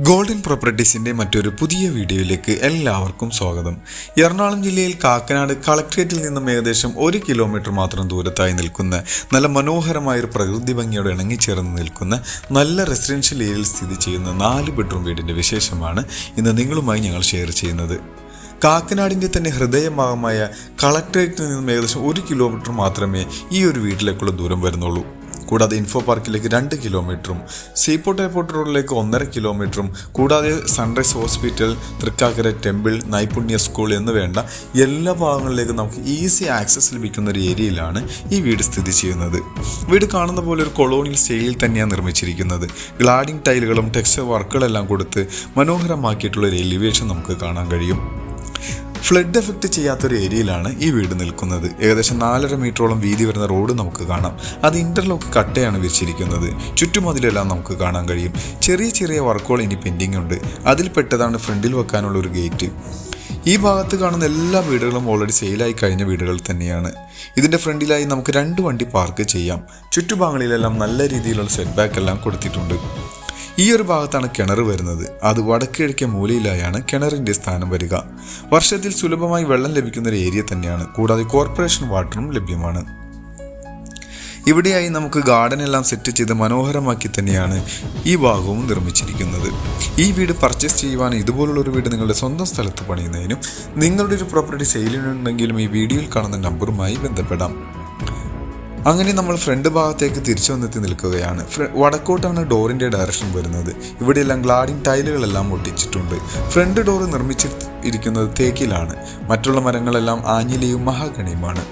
Golden പ്രോപ്പർട്ടീസിൻ്റെ മറ്റൊരു പുതിയ വീഡിയോയിലേക്ക് എല്ലാവർക്കും സ്വാഗതം. എറണാകുളം ജില്ലയിൽ കാക്കനാട് കളക്ട്രേറ്റിൽ നിന്നും ഏകദേശം 1 കിലോമീറ്റർ മാത്രം ദൂരത്തായി നിൽക്കുന്ന നല്ല മനോഹരമായൊരു പ്രകൃതി ഭംഗിയോട് ഇണങ്ങിച്ചേർന്ന് നിൽക്കുന്ന നല്ല റെസിഡൻഷ്യൽ ഏരിയയിൽ സ്ഥിതി ചെയ്യുന്ന 4 ബെഡ്റൂം വീടിൻ്റെ വിശേഷമാണ് ഇന്ന് നിങ്ങളുമായി ഞങ്ങൾ ഷെയർ ചെയ്യുന്നത്. കാക്കനാടിൻ്റെ തന്നെ ഹൃദയഭാഗമായ കളക്ട്രേറ്റിൽ നിന്നും ഏകദേശം 1 കിലോമീറ്റർ മാത്രമേ ഈ ഒരു വീട്ടിലേക്കുള്ള ദൂരം വരുന്നുള്ളൂ. കൂടാതെ ഇൻഫോ പാർക്കിലേക്ക് 2 കിലോമീറ്ററും സീപോർട്ട് എയർപോർട്ട് റോഡിലേക്ക് 1.5 കിലോമീറ്ററും കൂടാതെ സൺറൈസ് ഹോസ്പിറ്റൽ, തൃക്കാക്കര ടെമ്പിൾ, നൈപുണ്യ സ്കൂൾ എന്ന് വേണ്ട എല്ലാ ഭാഗങ്ങളിലേക്കും നമുക്ക് ഈസി ആക്സസ് ലഭിക്കുന്ന ഒരു ഏരിയയിലാണ് ഈ വീട് സ്ഥിതി ചെയ്യുന്നത്. വീട് കാണുന്ന പോലെ ഒരു കൊളോണിയൽ സ്റ്റൈലിൽ തന്നെയാണ് നിർമ്മിച്ചിരിക്കുന്നത്. ഗ്ലാഡിംഗ് ടൈലുകളും ടെക്സ്ചർ വർക്കുകളെല്ലാം കൊടുത്ത് മനോഹരമാക്കിയിട്ടുള്ള ഒരു എലിവേഷൻ നമുക്ക് കാണാൻ കഴിയും. ഫ്ലഡ് എഫക്റ്റ് ചെയ്യാത്തൊരു ഏരിയയിലാണ് ഈ വീട് നിൽക്കുന്നത്. ഏകദേശം 4.5 മീറ്ററോളം വീതി വരുന്ന റോഡ് നമുക്ക് കാണാം. അത് ഇന്റർലോക്ക് കട്ടയാണ് വിരിച്ചിരിക്കുന്നത്. ചുറ്റുമതിലെല്ലാം നമുക്ക് കാണാൻ കഴിയും. ചെറിയ ചെറിയ വർക്കുകൾ ഇനി പെൻഡിങ് ഉണ്ട്. അതിൽപ്പെട്ടതാണ് ഫ്രണ്ടിൽ വെക്കാനുള്ള ഒരു ഗേറ്റ്. ഈ ഭാഗത്ത് കാണുന്ന എല്ലാ വീടുകളും ഓൾറെഡി സെയിലായി കഴിഞ്ഞ വീടുകൾ തന്നെയാണ്. ഇതിൻ്റെ ഫ്രണ്ടിലായി നമുക്ക് 2 വണ്ടി പാർക്ക് ചെയ്യാം. ചുറ്റുഭാഗങ്ങളിലെല്ലാം നല്ല രീതിയിലുള്ള സെറ്റ് ബാക്ക് എല്ലാം കൊടുത്തിട്ടുണ്ട്. ഈ ഒരു ഭാഗത്താണ് കിണർ വരുന്നത്. അത് വടക്ക് കിഴക്കേ മൂലയിലായാണ് കിണറിൻ്റെ സ്ഥാനം വരിക. വർഷത്തിൽ സുലഭമായി വെള്ളം ലഭിക്കുന്ന ഒരു ഏരിയ തന്നെയാണ്. കൂടാതെ കോർപ്പറേഷൻ വാട്ടറും ലഭ്യമാണ്. ഇവിടെയായി നമുക്ക് ഗാർഡൻ എല്ലാം സെറ്റ് ചെയ്ത് മനോഹരമാക്കി തന്നെയാണ് ഈ ഭാഗവും നിർമ്മിച്ചിരിക്കുന്നത്. ഈ വീട് പർച്ചേസ് ചെയ്യുവാനും ഇതുപോലുള്ളൊരു വീട് നിങ്ങളുടെ സ്വന്തം സ്ഥലത്ത് പണിയുന്നതിനും നിങ്ങളുടെ ഒരു പ്രോപ്പർട്ടി സെയിലിനുണ്ടെങ്കിലും ഈ വീഡിയോയിൽ കാണുന്ന നമ്പറുമായി ബന്ധപ്പെടാം. അങ്ങനെ നമ്മൾ ഫ്രണ്ട് ഭാഗത്തേക്ക് തിരിച്ചു വന്നെത്തി നിൽക്കുകയാണ്. വടക്കോട്ടാണ് ഡോറിൻ്റെ ഡയറക്ഷൻ വരുന്നത്. ഇവിടെയെല്ലാം ഗ്ലാഡിംഗ് ടൈലുകളെല്ലാം ഒട്ടിച്ചിട്ടുണ്ട്. ഫ്രണ്ട് ഡോർ നിർമ്മിച്ചിരിക്കുന്നത് തേക്കിലാണ്. മറ്റുള്ള മരങ്ങളെല്ലാം ആഞ്ഞിലിയും മഹാഗണിയുമാണ്.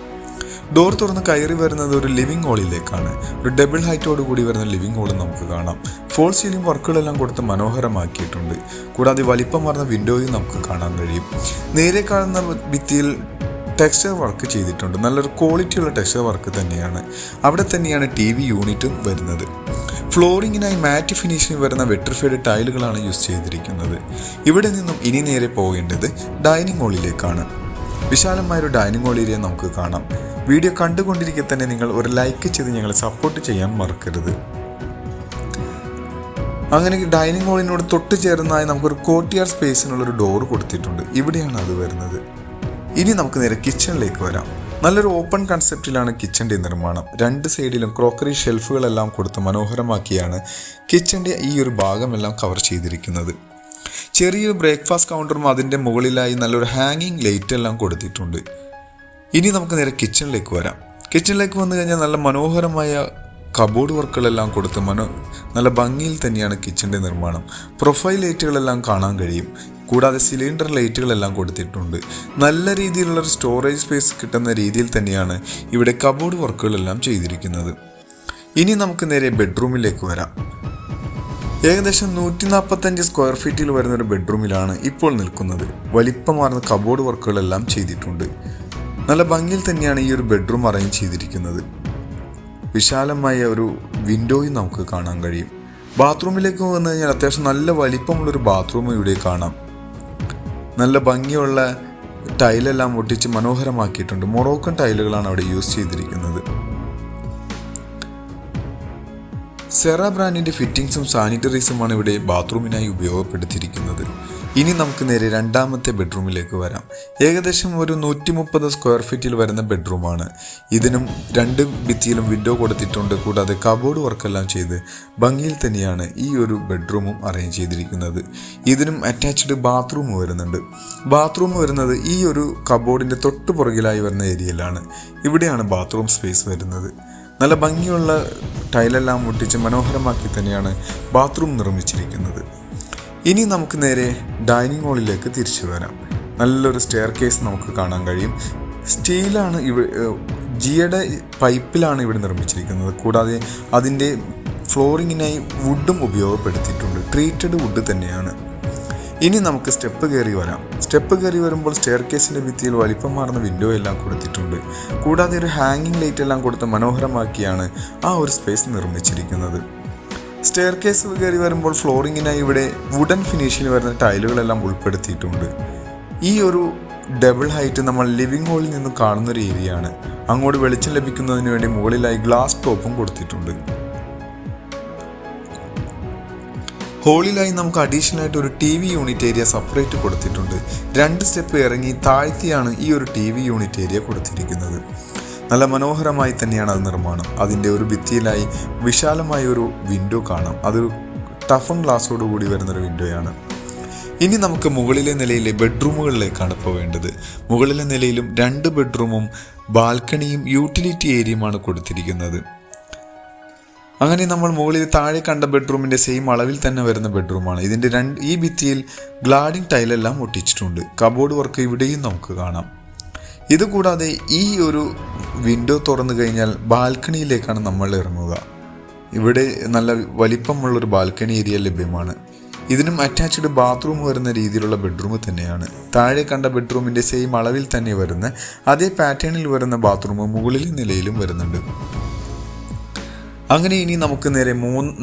ഡോർ തുറന്ന് കയറി വരുന്നത് ഒരു ലിവിംഗ് ഹാളിലേക്കാണ്. ഒരു ഡബിൾ ഹൈറ്റോട് കൂടി വരുന്ന ലിവിംഗ് ഹാളും നമുക്ക് കാണാം. ഫോൾ സീലിംഗ് വർക്കുകളെല്ലാം കൊടുത്ത് മനോഹരമാക്കിയിട്ടുണ്ട്. കൂടാതെ വലിപ്പമാർന്ന വിൻഡോയും നമുക്ക് കാണാൻ കഴിയും. നേരെ കാണുന്ന ഭിത്തിയിൽ ടെക്സ്ചർ വർക്ക് ചെയ്തിട്ടുണ്ട്. നല്ലൊരു ക്വാളിറ്റിയുള്ള ടെക്സ്ചർ വർക്ക് തന്നെയാണ്. അവിടെ തന്നെയാണ് TV യൂണിറ്റും വരുന്നത്. ഫ്ലോറിങ്ങിനായി മാറ്റ് ഫിനിഷിന് വരുന്ന വെട്രിഫൈഡ് ടൈലുകളാണ് യൂസ് ചെയ്തിരിക്കുന്നത്. ഇവിടെ നിന്നും ഇനി നേരെ പോകേണ്ടത് ഡൈനിങ് ഹാളിലേക്കാണ്. വിശാലമായൊരു ഡൈനിങ് ഹാൾ ഏരിയ നമുക്ക് കാണാം. വീഡിയോ കണ്ടുകൊണ്ടിരിക്കെ തന്നെ നിങ്ങൾ ഒരു ലൈക്ക് ചെയ്ത് ഞങ്ങളെ സപ്പോർട്ട് ചെയ്യാൻ മറക്കരുത്. അങ്ങനെ ഡൈനിങ് ഹാളിനോട് തൊട്ട് ചേർന്നായി നമുക്കൊരു കോർട്ട്യാർഡ് സ്പേസിനുള്ളൊരു ഡോർ കൊടുത്തിട്ടുണ്ട്. ഇവിടെയാണ് അത് വരുന്നത്. ഇനി നമുക്ക് നേരെ കിച്ചണിലേക്ക് വരാം. നല്ലൊരു ഓപ്പൺ കൺസെപ്റ്റിലാണ് കിച്ചൻ്റെ നിർമ്മാണം. 2 സൈഡിലും ക്രോക്കറി ഷെൽഫുകളെല്ലാം കൊടുത്ത് മനോഹരമാക്കിയാണ് കിച്ചൻ്റെ ഈ ഒരു ഭാഗമെല്ലാം കവർ ചെയ്തിരിക്കുന്നത്. ചെറിയൊരു ബ്രേക്ക്ഫാസ്റ്റ് കൗണ്ടറും അതിൻ്റെ മുകളിലായി നല്ലൊരു ഹാങ്ങിങ് ലൈറ്റ് എല്ലാം കൊടുത്തിട്ടുണ്ട്. ഇനി നമുക്ക് നേരെ കിച്ചണിലേക്ക് വരാം. കിച്ചണിലേക്ക് വന്നു കഴിഞ്ഞാൽ നല്ല മനോഹരമായ കബോർഡ് വർക്കുകളെല്ലാം കൊടുത്ത് നല്ല ഭംഗിയിൽ തന്നെയാണ് കിച്ചൻ്റെ നിർമ്മാണം. പ്രൊഫൈൽ ലൈറ്റുകളെല്ലാം കാണാൻ കഴിയും. കൂടാതെ സിലിണ്ടർ ലൈറ്റുകളെല്ലാം കൊടുത്തിട്ടുണ്ട്. നല്ല രീതിയിലുള്ളൊരു സ്റ്റോറേജ് സ്പേസ് കിട്ടുന്ന രീതിയിൽ തന്നെയാണ് ഇവിടെ കബോർഡ് വർക്കുകളെല്ലാം ചെയ്തിരിക്കുന്നത്. ഇനി നമുക്ക് നേരെ ബെഡ്റൂമിലേക്ക് വരാം. ഏകദേശം 145 സ്ക്വയർ ഫീറ്റിൽ വരുന്നൊരു ബെഡ്റൂമിലാണ് ഇപ്പോൾ നിൽക്കുന്നത്. വലിപ്പമാർന്ന കബോർഡ് വർക്കുകളെല്ലാം ചെയ്തിട്ടുണ്ട്. നല്ല ഭംഗിയിൽ തന്നെയാണ് ഈ ഒരു ബെഡ്റൂം അറേഞ്ച് ചെയ്തിരിക്കുന്നത്. വിശാലമായ ഒരു വിൻഡോയും നമുക്ക് കാണാൻ കഴിയും. ബാത്റൂമിലേക്ക് വന്നു കഴിഞ്ഞാൽ അത്യാവശ്യം നല്ല വലിപ്പമുള്ളൊരു ബാത്റൂം ഇവിടെ കാണാം. നല്ല ഭംഗിയുള്ള ടൈലെല്ലാം ഒട്ടിച്ച് മനോഹരമാക്കിയിട്ടുണ്ട്. മൊറോക്കൻ ടൈലുകളാണ് അവിടെ യൂസ് ചെയ്തിരിക്കുന്നത്. സെറ ബ്രാൻഡിൻ്റെ ഫിറ്റിംഗ്സും സാനിറ്ററീസുമാണ് ഇവിടെ ബാത്റൂമിനായി ഉപയോഗപ്പെടുത്തിയിരിക്കുന്നത്. ഇനി നമുക്ക് നേരെ രണ്ടാമത്തെ ബെഡ്റൂമിലേക്ക് വരാം. ഏകദേശം ഒരു 130 സ്ക്വയർ ഫീറ്റിൽ വരുന്ന ബെഡ്റൂമാണ്. ഇതിനും 2 ഭിത്തിയിലും വിൻഡോ കൊടുത്തിട്ടുണ്ട്. കൂടാതെ കബോർഡ് വർക്കെല്ലാം ചെയ്ത് ഭംഗിയിൽ തന്നെയാണ് ഈ ഒരു ബെഡ്റൂമും അറേഞ്ച് ചെയ്തിരിക്കുന്നത്. ഇതിനും അറ്റാച്ച്ഡ് ബാത്റൂം വരുന്നുണ്ട്. ബാത്റൂം വരുന്നത് ഈ ഒരു കബോർഡിൻ്റെ തൊട്ട് പുറകിലായി വരുന്ന ഏരിയയിലാണ്. ഇവിടെയാണ് ബാത്റൂം സ്പേസ് വരുന്നത്. നല്ല ഭംഗിയുള്ള ടൈലെല്ലാം ഒട്ടിച്ച് മനോഹരമാക്കി തന്നെയാണ് ബാത്റൂം നിർമ്മിച്ചിരിക്കുന്നത്. ഇനി നമുക്ക് നേരെ ഡൈനിങ് ഹാളിലേക്ക് തിരിച്ചു വരാം. നല്ലൊരു സ്റ്റെയർ കേസ് നമുക്ക് കാണാൻ കഴിയും. സ്റ്റീലാണ് ജിയുടെ പൈപ്പിലാണ് ഇവിടെ നിർമ്മിച്ചിരിക്കുന്നത്. കൂടാതെ അതിൻ്റെ ഫ്ലോറിങ്ങിനായി വുഡും ഉപയോഗപ്പെടുത്തിയിട്ടുണ്ട്. ട്രീറ്റഡ് വുഡ് തന്നെയാണ്. ഇനി നമുക്ക് സ്റ്റെപ്പ് കയറി വരാം. സ്റ്റെപ്പ് കയറി വരുമ്പോൾ സ്റ്റെയർ കേസിൻ്റെ ഭിത്തിയിൽ വലിപ്പമാർന്ന വിൻഡോ എല്ലാം കൊടുത്തിട്ടുണ്ട്. കൂടാതെ ഒരു ഹാങ്ങിങ് ലൈറ്റ് എല്ലാം കൊടുത്ത് മനോഹരമാക്കിയാണ് ആ ഒരു സ്പേസ് നിർമ്മിച്ചിരിക്കുന്നത്. സ്റ്റെയർ കേസ് കയറി വരുമ്പോൾ ഫ്ലോറിങ്ങിനായി ഇവിടെ വുഡൻ ഫിനിഷിൽ വരുന്ന ടൈലുകളെല്ലാം ഉൾപ്പെടുത്തിയിട്ടുണ്ട്. ഈ ഒരു ഡബിൾ ഹൈറ്റ് നമ്മൾ ലിവിംഗ് ഹാളിൽ നിന്ന് കാണുന്നൊരു ഏരിയയാണ്. അങ്ങോട്ട് വെളിച്ചം ലഭിക്കുന്നതിന് വേണ്ടി മുകളിലായി ഗ്ലാസ് ടോപ്പും കൊടുത്തിട്ടുണ്ട്. ഹോളിലായി നമുക്ക് അഡീഷണൽ ആയിട്ട് ഒരു TV യൂണിറ്റ് ഏരിയ സെപ്പറേറ്റ് കൊടുത്തിട്ടുണ്ട്. 2 സ്റ്റെപ്പ് ഇറങ്ങി താഴ്ത്തിയാണ് ഈ ഒരു TV യൂണിറ്റ് ഏരിയ കൊടുത്തിരിക്കുന്നത്. നല്ല മനോഹരമായി തന്നെയാണ് അത് നിർമ്മാണം. അതിൻ്റെ ഒരു ഭിത്തിയിലായി വിശാലമായ ഒരു വിൻഡോ കാണാം. അതൊരു ടഫൺ ഗ്ലാസോട് കൂടി വരുന്നൊരു വിൻഡോയാണ്. ഇനി നമുക്ക് മുകളിലെ നിലയിലെ ബെഡ്റൂമുകളിലേക്കാണ് പോവേണ്ടത്. മുകളിലെ നിലയിലും 2 ബെഡ്റൂമും ബാൽക്കണിയും യൂട്ടിലിറ്റി ഏരിയയുമാണ് കൊടുത്തിരിക്കുന്നത്. അങ്ങനെ നമ്മൾ മുകളിൽ താഴെ കണ്ട ബെഡ്റൂമിൻ്റെ സെയിം അളവിൽ തന്നെ വരുന്ന ബെഡ്റൂമാണ്. ഇതിൻ്റെ ഈ ഭിത്തിയിൽ ഗ്ലാഡിംഗ് ടൈലെല്ലാം ഒട്ടിച്ചിട്ടുണ്ട്. കബോർഡ് വർക്ക് ഇവിടെയും നമുക്ക് കാണാം. ഇതുകൂടാതെ ഈ ഒരു വിൻഡോ തുറന്നു കഴിഞ്ഞാൽ ബാൽക്കണിയിലേക്കാണ് നമ്മൾ ഇറങ്ങുക. ഇവിടെ നല്ല വലിപ്പമുള്ളൊരു ബാൽക്കണി ഏരിയ ലഭ്യമാണ്. ഇതിനും അറ്റാച്ച്ഡ് ബാത്റൂം വരുന്ന രീതിയിലുള്ള ബെഡ്റൂം തന്നെയാണ്. താഴെ കണ്ട ബെഡ്റൂമിൻ്റെ സെയിം അളവിൽ തന്നെ വരുന്ന അതേ പാറ്റേണിൽ വരുന്ന ബാത്റൂം മുകളിലെ നിലയിലും വരുന്നുണ്ട്. അങ്ങനെ ഇനി നമുക്ക് നേരെ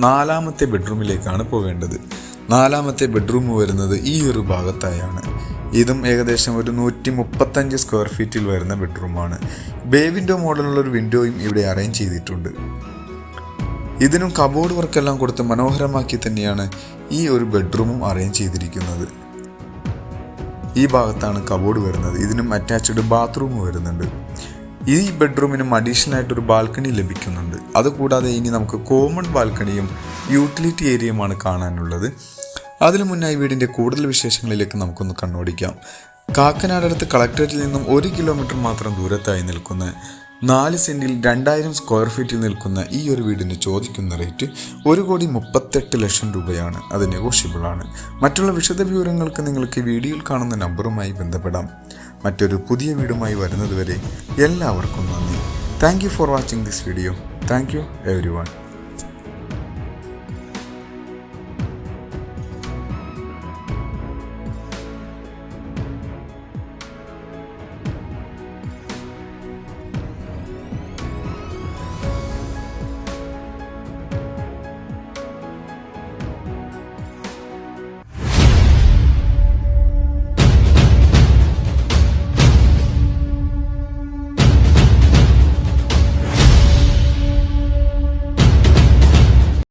4ാമത്തെ ബെഡ്റൂമിലേക്കാണ് പോവേണ്ടത്. 4ാമത്തെ ബെഡ്റൂം വരുന്നത് ഈ ഒരു ഭാഗത്തായാണ്. ഇതും ഏകദേശം ഒരു 135 സ്ക്വയർ ഫീറ്റിൽ വരുന്ന ബെഡ്റൂമാണ്. ബേ വിൻഡോ മോഡലുള്ള ഒരു വിൻഡോയും ഇവിടെ അറേഞ്ച് ചെയ്തിട്ടുണ്ട്. ഇതിനും കബോർഡ് വർക്കെല്ലാം കൊടുത്ത് മനോഹരമാക്കി തന്നെയാണ് ഈ ഒരു ബെഡ്റൂമും അറേഞ്ച് ചെയ്തിരിക്കുന്നത്. ഈ ഭാഗത്താണ് കബോർഡ് വരുന്നത്. ഇതിനും അറ്റാച്ച്ഡ് ബാത്റൂം വരുന്നുണ്ട്. ഈ ബെഡ്റൂമിനും അഡീഷണൽ ആയിട്ടൊരു ബാൽക്കണി ലഭിക്കുന്നുണ്ട്. അതുകൂടാതെ ഇനി നമുക്ക് കോമൺ ബാൽക്കണിയും യൂട്ടിലിറ്റി ഏരിയയുമാണ് കാണാനുള്ളത്. അതിനു മുന്നായി വീടിൻ്റെ കൂടുതൽ വിശേഷങ്ങളിലേക്ക് നമുക്കൊന്ന് കണ്ണോടിക്കാം. കാക്കനാട് അടുത്ത് കളക്ടറേറ്റിൽ നിന്നും 1 കിലോമീറ്റർ മാത്രം ദൂരത്തായി നിൽക്കുന്ന 4 സെൻറ്റിൽ 2000 സ്ക്വയർ ഫീറ്റിൽ നിൽക്കുന്ന ഈ ഒരു വീടിന് ചോദിക്കുന്ന റേറ്റ് 1,38,00,000 രൂപയാണ്. അത് നെഗോഷ്യബിളാണ്. മറ്റുള്ള വിശദ വിവരങ്ങൾക്ക് നിങ്ങൾക്ക് വീഡിയോയിൽ കാണുന്ന നമ്പറുമായി ബന്ധപ്പെടാം. മറ്റൊരു പുതിയ വീടുമായി വരുന്നതുവരെ എല്ലാവർക്കും നന്ദി. Thank you for watching this video. Thank you everyone.